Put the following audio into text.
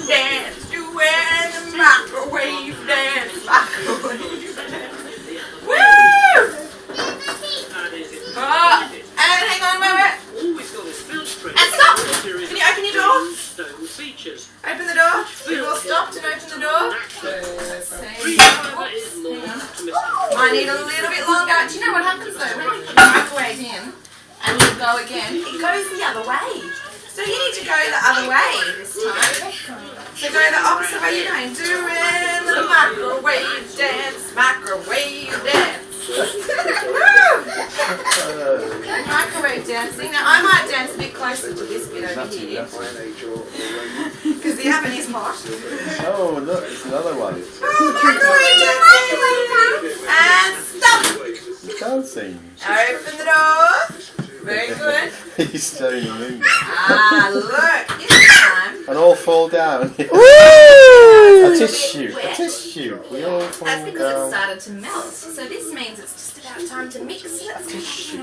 dance, doing the microwave dance, microwave dance. Woo! Oh, and hang on a moment. And stop! Can you open your door? Open the door. We've all stopped and opened the door. I need a little bit longer. Do you know what happens though? When you put the microwave in and you go again, it goes the other way. So you need to go the other way this time. So go the opposite way you're going. Doing the microwave dance, microwave dance. Microwave dancing. Now I might dance a bit closer to this bit over here. Because the oven is hot. Oh look, it's another one. Microwave dancing. And stop. Dancing. Open the door. Very good. He's showing the moon. Ah, look. This time. And all fall down. Woo! A tissue. A tissue. We all fall That's because down. it started to melt. So this means it's just about time to mix. Let's go.